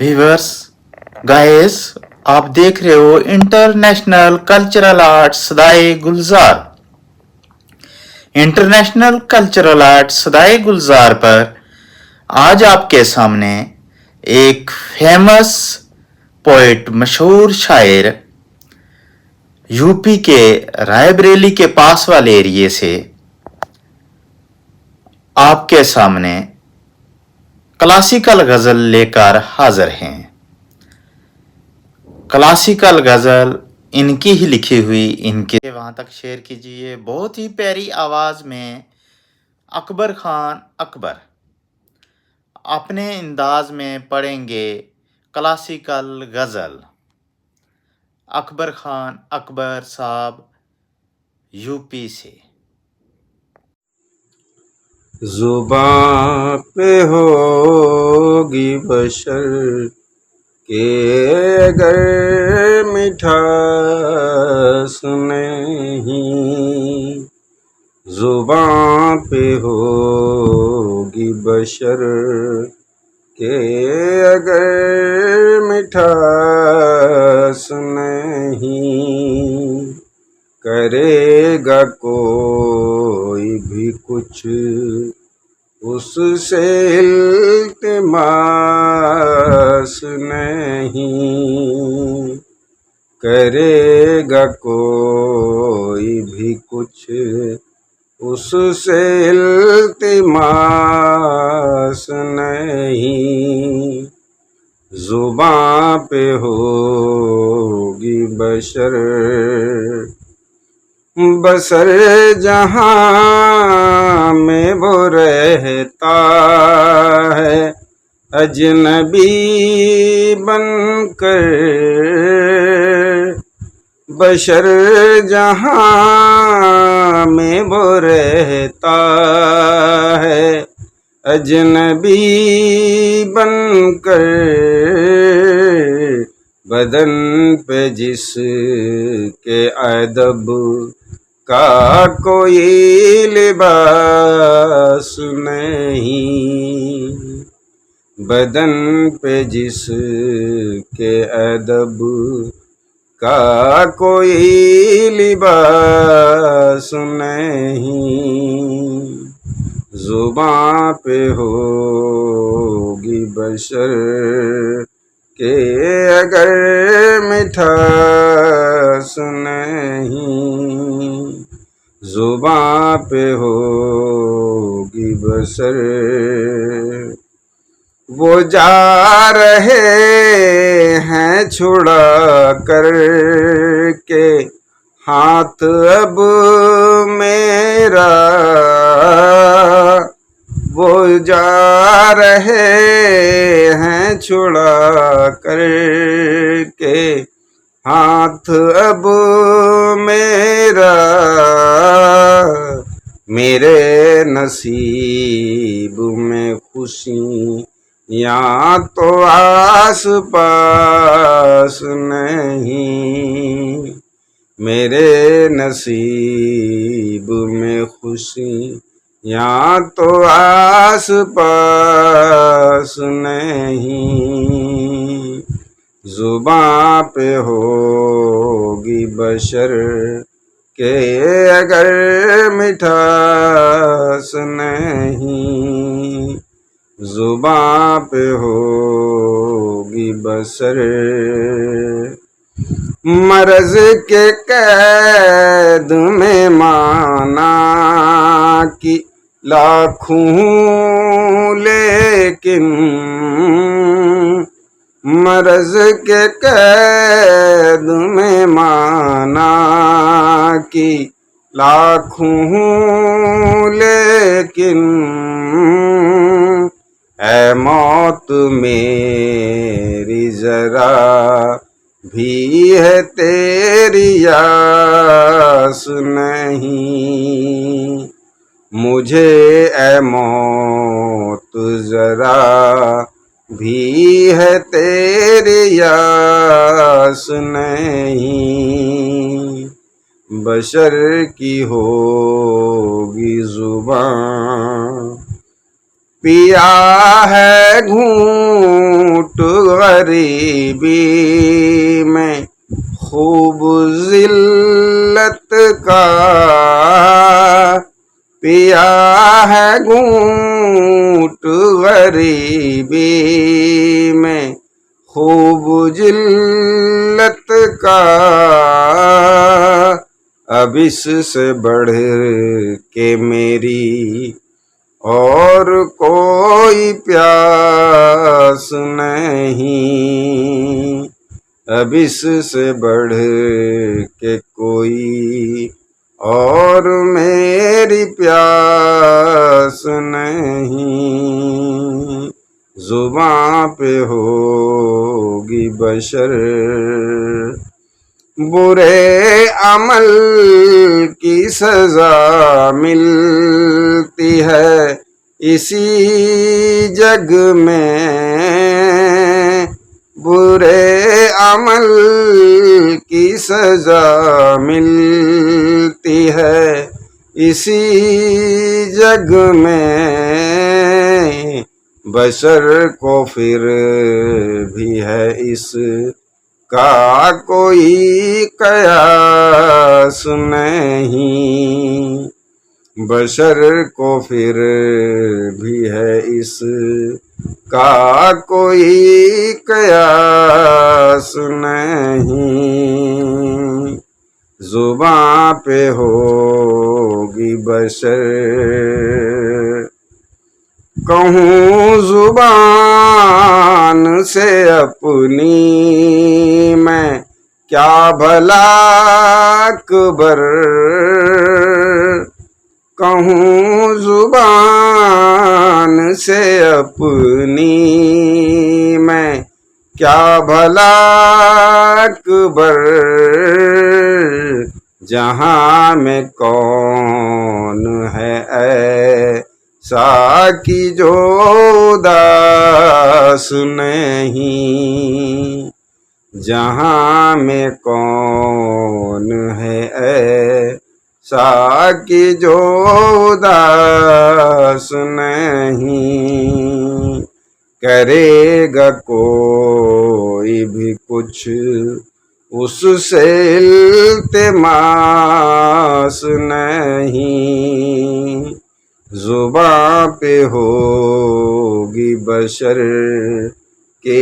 Viewers guys, आप देख रहे हो इंटरनेशनल कल्चरल आर्ट सदाए गुलजार। इंटरनेशनल कल्चरल आर्ट सदाए गुलजार पर आज आपके सामने एक फेमस पोइट, मशहूर शायर, यूपी के रायबरेली के पास वाले एरिए से आपके सामने क्लासिकल गजल लेकर हाजिर हैं। क्लासिकल गजल इनकी ही लिखी हुई, इनके वहां तक शेयर कीजिए। बहुत ही प्यारी आवाज में अकबर खान अकबर अपने अंदाज में पढ़ेंगे क्लासिकल गजल। अकबर खान अकबर साहब यूपी से। जुबां पे होगी बशर के अगर मिठास नहीं, जुबां पे होगी बशर के अगर मिठास नहीं, करेगा कोई भी कुछ उससे इल्तिमास नहीं, करेगा कोई भी कुछ उससे इल्तिमास नहीं, जुबां पे होगी बशर बसर जहाँ में वो रहता है अजनबी बनकर, बशर जहाँ में वो रहता है अजनबी बनकर, बदन पे जिसके अदब का कोई लिबास नहीं, बदन पे जिसके अदब का कोई लिबास नहीं, जुबां पे होगी बशर के अगर मिठास नहीं, जुबां पे होगी बसर। वो जा रहे हैं छुड़ा कर के हाथ अब मेरा, वो जा रहे हैं छुड़ा कर के हाथ अब मेरा, मेरे नसीब में खुशियाँ तो आस पास नहीं, मेरे नसीब में खुशियाँ तो आस पास नहीं, जुबां पे होगी बशर के अगर मिठास नहीं, जुबां पे होगी बसर। मर्ज के कैद में माना कि लाखों लेकिन, मर्ज के कैद में माना कि लाखों लेकिन, ऐ मौत मेरी जरा भी है तेरी आस नहीं, मुझे ऐ मौत जरा भी है तेरी आस नहीं, बशर की होगी जुबां پیا ہے گھونٹ غریبی میں خوب ذلت کا، پیا ہے گھونٹ غریبی میں خوب ذلت کا، اب اس سے بڑھ کے میری اور کوئی پیاس نہیں، اب اس سے بڑھ کے کوئی اور میری پیاس نہیں، زباں پہ ہوگی بشر برے عمل کی سزا ملتی ہے اسی جگ میں، برے عمل کی سزا ملتی ہے اسی جگ میں، بشر کو پھر بھی ہے اس کا کوئی قیاس نہیں، بشر کو پھر بھی ہے اس کا کوئی قیاس نہیں، زباں پہ ہوگی بشر کہوں زبان سے اپنی میں کیا بھلا اکبر، کہوں زبان سے اپنی میں کیا بھلا اکبر، جہاں میں کون ہے ایسا کی جو اداس نہیں، جہاں میں کون ہے ایسا کی جو اداس نہیں، کرے گا کوئی بھی کچھ اس سے التماس نہیں، زباں پہ ہوگی بشر کے